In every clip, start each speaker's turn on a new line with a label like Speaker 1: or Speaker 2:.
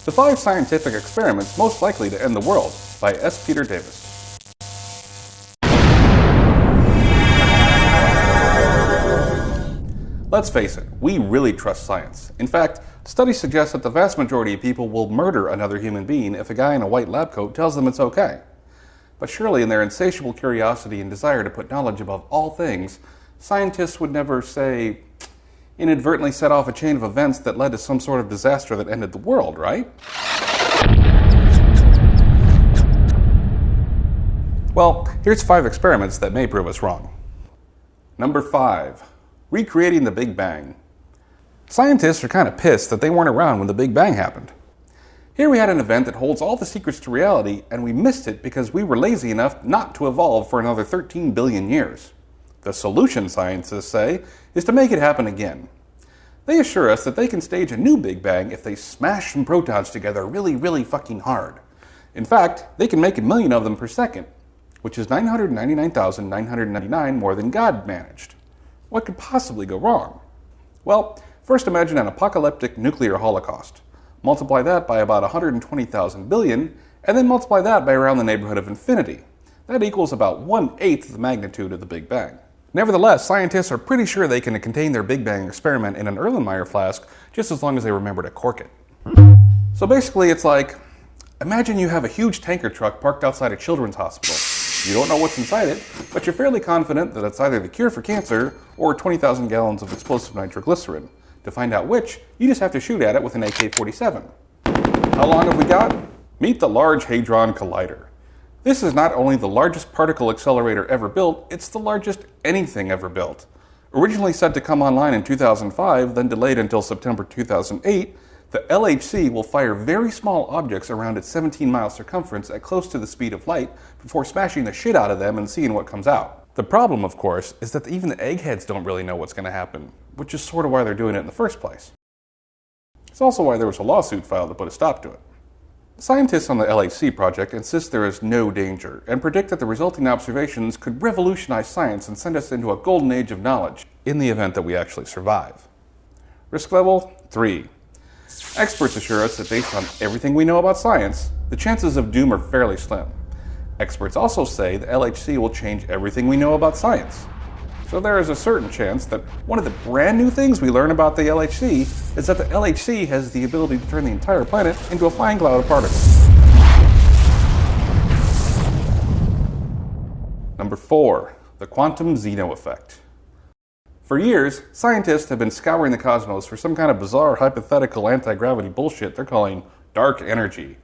Speaker 1: The 5 Scientific Experiments Most Likely to End the World by S. Peter Davis. Let's face it, we really trust science. In fact, studies suggest that the vast majority of people will murder another human being if a guy in a white lab coat tells them it's okay. But surely in their insatiable curiosity and desire to put knowledge above all things, scientists would never, say, inadvertently set off a chain of events that led to some sort of disaster that ended the world, right? Well, here's 5 experiments that may prove us wrong. Number 5. Recreating the Big Bang. Scientists are kind of pissed that they weren't around when the Big Bang happened. Here we had an event that holds all the secrets to reality, and we missed it because we were lazy enough not to evolve for another 13 billion years. The solution, scientists say, is to make it happen again. They assure us that they can stage a new Big Bang if they smash some protons together really, really fucking hard. In fact, they can make 1 million of them per second, which is 999,999 more than God managed. What could possibly go wrong? Well, first imagine an apocalyptic nuclear holocaust. Multiply that by about 120,000 billion, and then multiply that by around the neighborhood of infinity. That equals about 1/8 the magnitude of the Big Bang. Nevertheless, scientists are pretty sure they can contain their Big Bang experiment in an Erlenmeyer flask just as long as they remember to cork it. So basically it's like, imagine you have a huge tanker truck parked outside a children's hospital. You don't know what's inside it, but you're fairly confident that it's either the cure for cancer or 20,000 gallons of explosive nitroglycerin. To find out which, you just have to shoot at it with an AK-47. How long have we got? Meet the Large Hadron Collider. This is not only the largest particle accelerator ever built, it's the largest anything ever built. Originally set to come online in 2005, then delayed until September 2008, the LHC will fire very small objects around its 17-mile circumference at close to the speed of light before smashing the shit out of them and seeing what comes out. The problem, of course, is that even the eggheads don't really know what's going to happen, which is sort of why they're doing it in the first place. It's also why there was a lawsuit filed to put a stop to it. Scientists on the LHC project insist there is no danger and predict that the resulting observations could revolutionize science and send us into a golden age of knowledge in the event that we actually survive. Risk level 3. Experts assure us that based on everything we know about science, the chances of doom are fairly slim. Experts also say the LHC will change everything we know about science. So there is a certain chance that one of the brand new things we learn about the LHC is that the LHC has the ability to turn the entire planet into a flying cloud of particles. Number 4. The quantum Zeno effect. For years, scientists have been scouring the cosmos for some kind of bizarre hypothetical anti-gravity bullshit they're calling dark energy,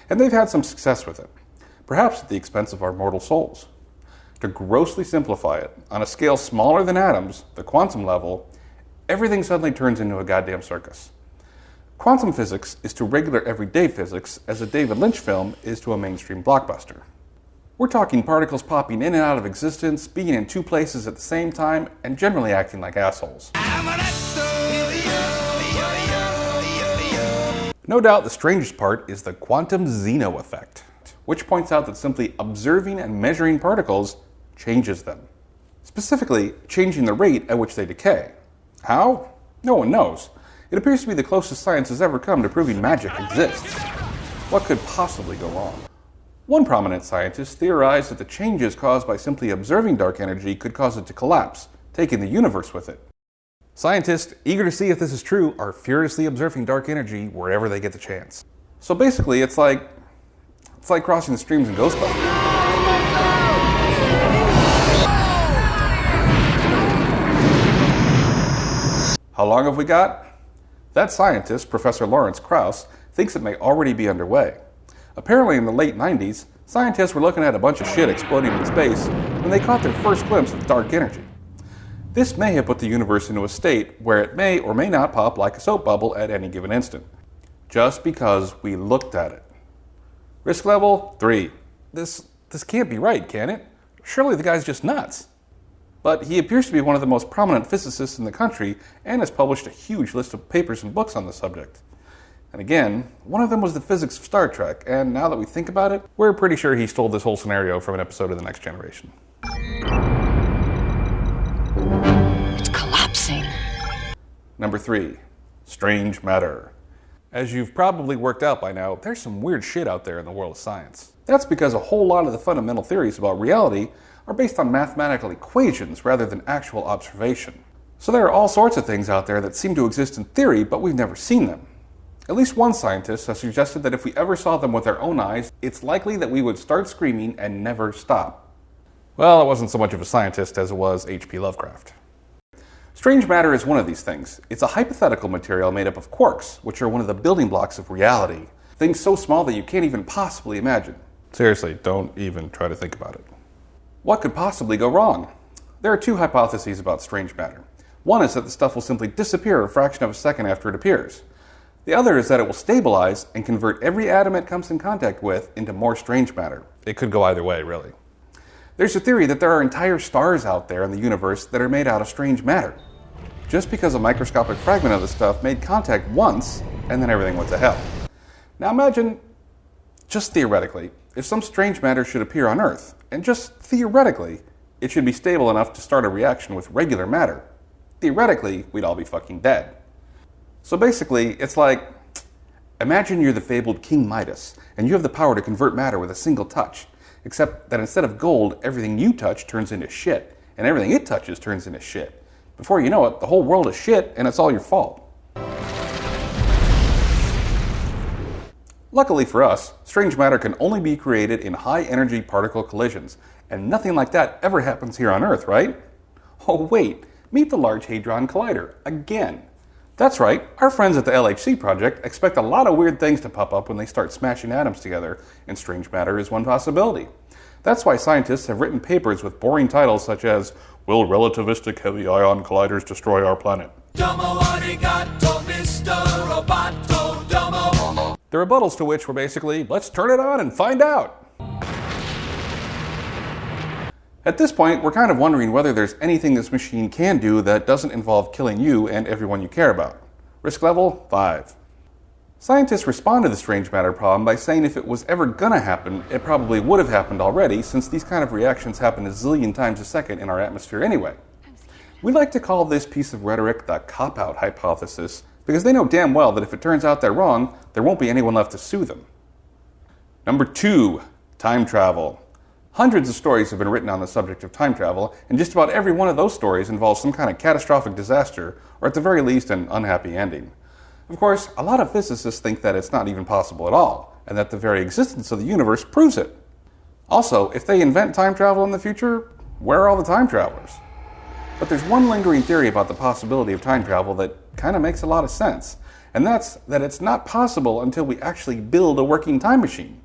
Speaker 1: and they've had some success with it, perhaps at the expense of our mortal souls. To grossly simplify it, on a scale smaller than atoms, the quantum level, everything suddenly turns into a goddamn circus. Quantum physics is to regular everyday physics as a David Lynch film is to a mainstream blockbuster. We're talking particles popping in and out of existence, being in 2 places at the same time, and generally acting like assholes. No doubt the strangest part is the quantum Zeno effect, which points out that simply observing and measuring particles changes them. Specifically, changing the rate at which they decay. How? No one knows. It appears to be the closest science has ever come to proving magic exists. What could possibly go wrong? One prominent scientist theorized that the changes caused by simply observing dark energy could cause it to collapse, taking the universe with it. Scientists, eager to see if this is true, are furiously observing dark energy wherever they get the chance. So basically, it's like crossing the streams in Ghostbusters. How long have we got? That scientist, Professor Lawrence Krauss, thinks it may already be underway. Apparently in the late 90s, scientists were looking at a bunch of shit exploding in space when they caught their first glimpse of dark energy. This may have put the universe into a state where it may or may not pop like a soap bubble at any given instant, just because we looked at it. Risk level 3. This can't be right, can it? Surely the guy's just nuts. But he appears to be one of the most prominent physicists in the country and has published a huge list of papers and books on the subject. And again, one of them was the physics of Star Trek, and now that we think about it, we're pretty sure he stole this whole scenario from an episode of The Next Generation. It's collapsing. Number 3. Strange matter. As you've probably worked out by now, there's some weird shit out there in the world of science. That's because a whole lot of the fundamental theories about reality are based on mathematical equations rather than actual observation. So there are all sorts of things out there that seem to exist in theory, but we've never seen them. At least one scientist has suggested that if we ever saw them with our own eyes, it's likely that we would start screaming and never stop. Well, it wasn't so much of a scientist as it was H.P. Lovecraft. Strange matter is one of these things. It's a hypothetical material made up of quarks, which are one of the building blocks of reality. Things so small that you can't even possibly imagine. Seriously, don't even try to think about it. What could possibly go wrong? There are two hypotheses about strange matter. One is that the stuff will simply disappear a fraction of a second after it appears. The other is that it will stabilize and convert every atom it comes in contact with into more strange matter. It could go either way, really. There's a theory that there are entire stars out there in the universe that are made out of strange matter. Just because a microscopic fragment of the stuff made contact once, and then everything went to hell. Now imagine, just theoretically, if some strange matter should appear on Earth, and just theoretically, it should be stable enough to start a reaction with regular matter. Theoretically, we'd all be fucking dead. So basically, it's like, imagine you're the fabled King Midas, and you have the power to convert matter with a single touch. Except that instead of gold, everything you touch turns into shit, and everything it touches turns into shit. Before you know it, the whole world is shit, and it's all your fault. Luckily for us, strange matter can only be created in high-energy particle collisions, and nothing like that ever happens here on Earth, right? Oh wait, meet the Large Hadron Collider, again. That's right, our friends at the LHC project expect a lot of weird things to pop up when they start smashing atoms together, and strange matter is one possibility. That's why scientists have written papers with boring titles such as, "Will relativistic heavy ion colliders destroy our planet?" Domo arigato, Mr. Roboto, domo. The rebuttals to which were basically, let's turn it on and find out. At this point, we're kind of wondering whether there's anything this machine can do that doesn't involve killing you and everyone you care about. Risk level 5. Scientists respond to the strange matter problem by saying if it was ever gonna happen, it probably would have happened already, since these kind of reactions happen a zillion times a second in our atmosphere anyway. We like to call this piece of rhetoric the cop-out hypothesis, because they know damn well that if it turns out they're wrong, there won't be anyone left to sue them. Number 2, time travel. Hundreds of stories have been written on the subject of time travel, and just about every one of those stories involves some kind of catastrophic disaster, or at the very least an unhappy ending. Of course, a lot of physicists think that it's not even possible at all, and that the very existence of the universe proves it. Also, if they invent time travel in the future, where are all the time travelers? But there's one lingering theory about the possibility of time travel that kind of makes a lot of sense, and that's that it's not possible until we actually build a working time machine.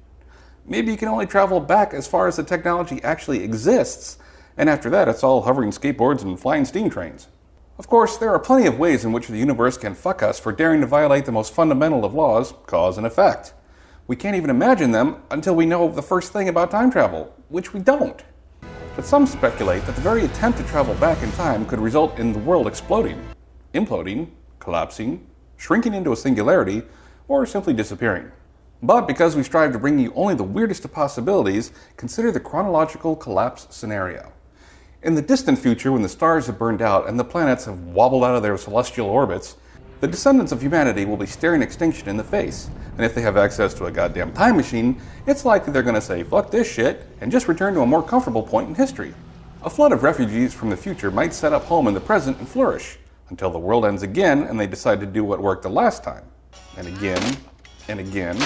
Speaker 1: Maybe you can only travel back as far as the technology actually exists, and after that it's all hovering skateboards and flying steam trains. Of course, there are plenty of ways in which the universe can fuck us for daring to violate the most fundamental of laws, cause and effect. We can't even imagine them until we know the first thing about time travel, which we don't. But some speculate that the very attempt to travel back in time could result in the world exploding, imploding, collapsing, shrinking into a singularity, or simply disappearing. But because we strive to bring you only the weirdest of possibilities, consider the chronological collapse scenario. In the distant future, when the stars have burned out and the planets have wobbled out of their celestial orbits, the descendants of humanity will be staring extinction in the face. And if they have access to a goddamn time machine, it's likely they're going to say, fuck this shit, and just return to a more comfortable point in history. A flood of refugees from the future might set up home in the present and flourish, until the world ends again and they decide to do what worked the last time. And again, and again.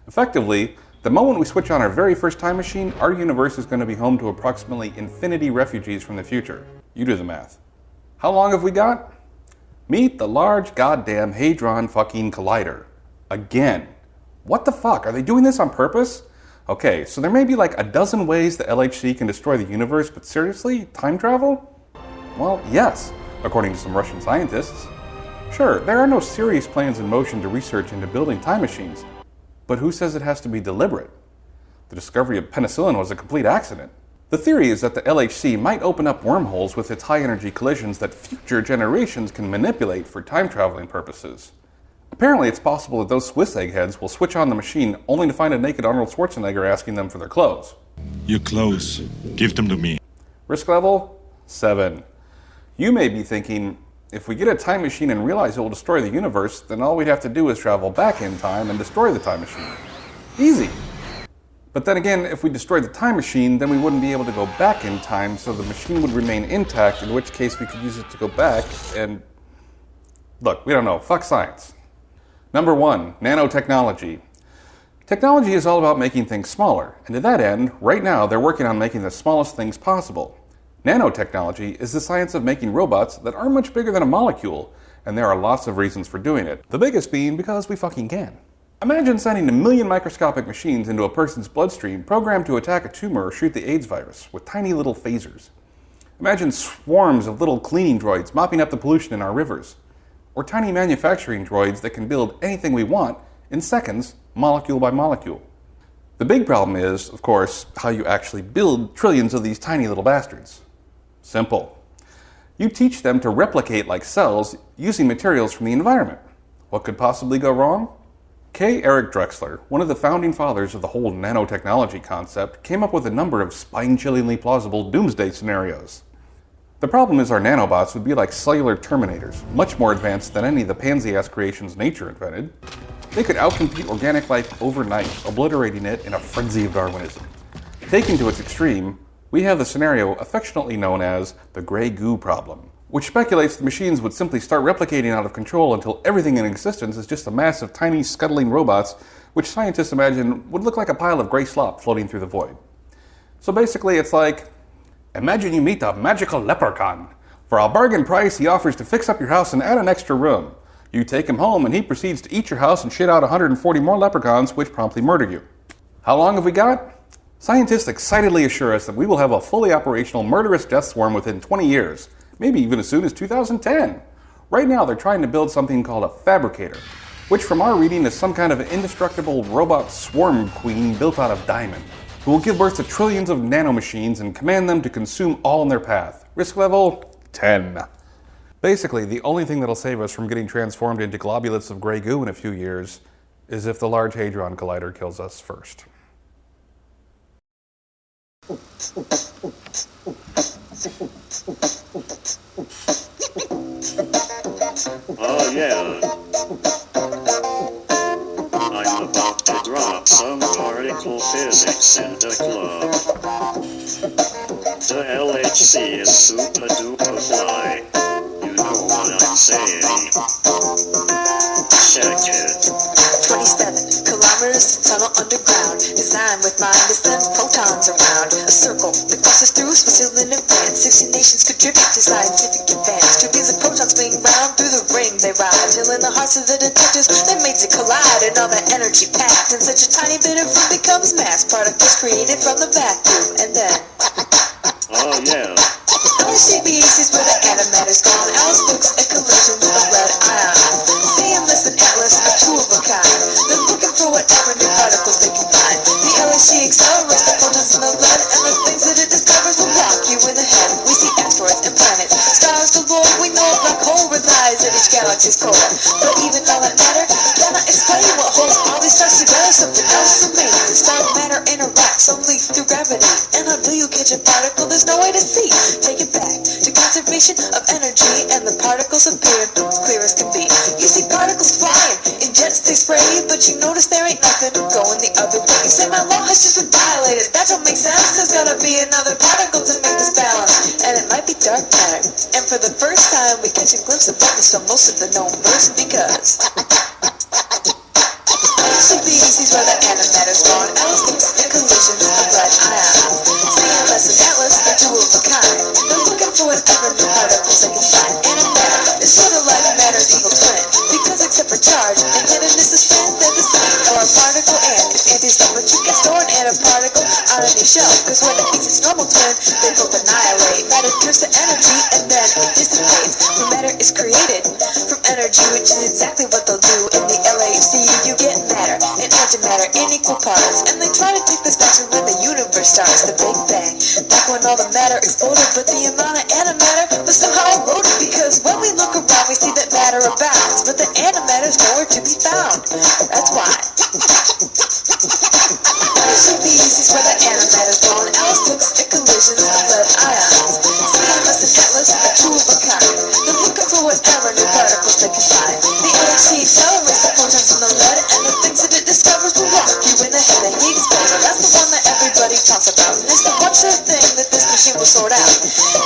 Speaker 1: Effectively, the moment we switch on our very first time machine, our universe is going to be home to approximately infinity refugees from the future. You do the math. How long have we got? Meet the Large Goddamn Hadron fucking Collider. Again. What the fuck? Are they doing this on purpose? Okay, so there may be like a dozen ways the LHC can destroy the universe, but seriously? Time travel? Well, yes, according to some Russian scientists. Sure, there are no serious plans in motion to research into building time machines. But who says it has to be deliberate? The discovery of penicillin was a complete accident. The theory is that the LHC might open up wormholes with its high-energy collisions that future generations can manipulate for time-traveling purposes. Apparently, it's possible that those Swiss eggheads will switch on the machine only to find a naked Arnold Schwarzenegger asking them for their clothes.
Speaker 2: Your clothes. Give them to me.
Speaker 1: Risk level 7. You may be thinking, If we get a time machine and realize it will destroy the universe, then all we'd have to do is travel back in time and destroy the time machine. Easy. But then again, if we destroyed the time machine, then we wouldn't be able to go back in time, so the machine would remain intact, in which case we could use it to go back and... Look, we don't know. Fuck science. Number 1, nanotechnology. Technology is all about making things smaller, and to that end, right now they're working on making the smallest things possible. Nanotechnology is the science of making robots that aren't much bigger than a molecule, and there are lots of reasons for doing it. The biggest being because we fucking can. Imagine sending 1 million microscopic machines into a person's bloodstream programmed to attack a tumor or shoot the AIDS virus with tiny little phasers. Imagine swarms of little cleaning droids mopping up the pollution in our rivers. Or tiny manufacturing droids that can build anything we want in seconds, molecule by molecule. The big problem is, of course, how you actually build trillions of these tiny little bastards. Simple. You teach them to replicate like cells using materials from the environment. What could possibly go wrong? K. Eric Drexler, one of the founding fathers of the whole nanotechnology concept, came up with a number of spine-chillingly plausible doomsday scenarios. The problem is our nanobots would be like cellular terminators, much more advanced than any of the pansy-ass creations nature invented. They could outcompete organic life overnight, obliterating it in a frenzy of Darwinism. Taken to its extreme, we have the scenario affectionately known as the gray goo problem, which speculates the machines would simply start replicating out of control until everything in existence is just a mass of tiny scuttling robots, which scientists imagine would look like a pile of gray slop floating through the void. So basically it's like, imagine you meet a magical leprechaun. For a bargain price, he offers to fix up your house and add an extra room. You take him home and he proceeds to eat your house and shit out 140 more leprechauns, which promptly murder you. How long have we got? Scientists excitedly assure us that we will have a fully operational murderous death swarm within 20 years, maybe even as soon as 2010. Right now they're trying to build something called a fabricator, which from our reading is some kind of indestructible robot swarm queen built out of diamond, who will give birth to trillions of nanomachines and command them to consume all in their path. Risk level 10. Basically, the only thing that'll save us from getting transformed into globulets of gray goo in a few years is if the Large Hadron Collider kills us first.
Speaker 2: Oh yeah. I'm about to drop some particle physics in the club. The LHC is super duper fly. You know what I'm saying. Check it.
Speaker 3: 27 kilometers tunnel underground, designed with mind to send protons around. A circle that crosses through Switzerland and France. 60 nations contribute to scientific advance. Trillions of protons swing round through the ring they ride, till in the hearts of the detectives they're made to collide. And all that energy packed in such a tiny bit of room becomes mass particles created from the vacuum. And then
Speaker 2: oh yeah.
Speaker 3: LCBs is where the antimatter's gone. Alice looks at collisions of lead ions. CMS and Atlas are two of a kind. They're looking for whatever new particles they can find. The LHC accelerates the protons in the lead, and the things that it discovers will rock you in the head. We see asteroids and planets, stars galore. We know a black hole resides at each galaxy's core. But even all that matter cannot explain what holds all these stars together. Something else remains. Dark matter interacts only through gravity. And how do you catch a particle? There's no way to see. Take it back to conservation of energy, and the particles appear clear as can be. You see particles flying in jets they spray, but you notice there ain't nothing going the other way. You say my law has just been violated. That don't make sense. There's gotta be another particle to make this balance, and it might be dark matter. And for the first time, we catch a glimpse of darkness from most of the known verse because LCBs is where the antimatter's gone. Alice looks at collisions of lead ions. CMS and Atlas are two of a kind. They're looking for whatever new particles they can find. Antimatter is sort of like matter's evil twin, because except for charge and hiddenness of spin, they're the same for a particle and its anti-star. But you can store an antiparticle on any shell, because when it meets its normal twin, they both annihilate. Matter turns to energy and then it dissipates. When matter is created from energy, which is exactly what they'll do in the LHC, you get matter and antimatter in equal parts. And they try to take this back to when the universe starts, the Big Bang, back when all the matter exploded, but the amount of antimatter was somehow eroded, because when we look around we see that matter abounds, but the antimatter's nowhere to be found. That's why LCBs is where the antimatter's gone. Alice looks at collisions of lead ions. CMS and Atlas are two of a kind. They're looking for whatever LHC accelerates the photons in the lead, and the things that it discovers will rock you in the head. The Higgs boson, that's the one that everybody talks about, and it's the one sure thing that this machine will sort out.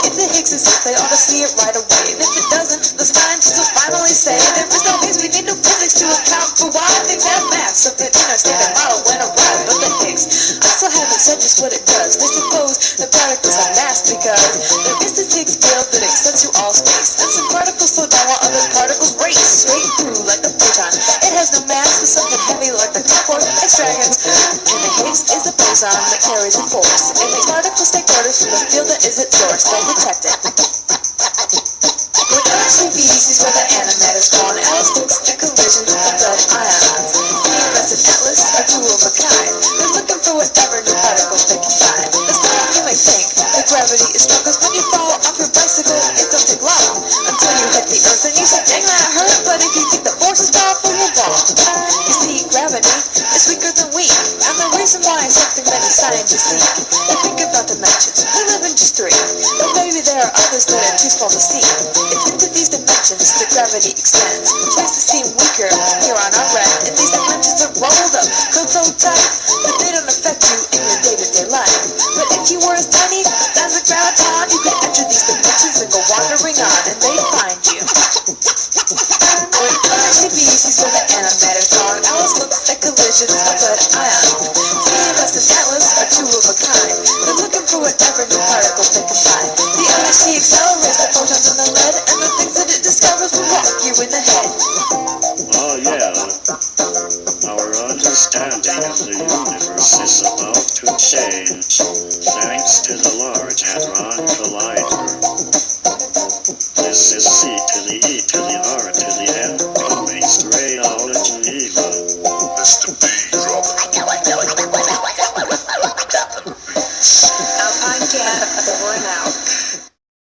Speaker 3: If the Higgs exists, they ought to see it right away, and if it doesn't, the scientists will finally say there is no Higgs. We need no physics to account for why things have mass. So that standard model went awry, but the Higgs, I still haven't said just what it does. They suppose the particles have mass because there is this Higgs field that extends to all space, and some particles slow down while other particles race straight through like the photon. It has no mass, but something heavy like the clockwork extravagance. And the Higgs is the boson that carries the force, and the particles take orders from the field that is its source. They detect it. When LHCb sees where the antimatter's gone, Alice looks at collisions with the lead ions. CMS and Atlas are two of a kind. They're looking for whatever new particles they can find. The same you may think that gravity is strong, 'cause when you fall off your bicycle, it don't take long until you hit the earth and you say, dang, that hurt. But if you think the force is powerful, you're wrong. You see, gravity is weaker than we, and the reason why is something many scientists seek. They think about dimensions, we live in just three, but maybe there are others that are too small to see. It's into these dimensions that gravity extends, which makes it seem weaker here on our red. And these dimensions are rolled up, curled so tight that they don't affect you in your day-to-day life. But if you were as tiny as a graviton, you could enter these dimensions and go wandering on, and they'd find you. When LHCb sees where the antimatter's gone, Alice looks at collisions of lead ions. CMS and Atlas are two of a kind. They're looking for whatever new particles they can find. The LHC accelerates the photons in the lead, and the things that it discovers will rock you in the head.
Speaker 2: Oh yeah, our understanding of the universe is about to change, thanks to the Large Hadron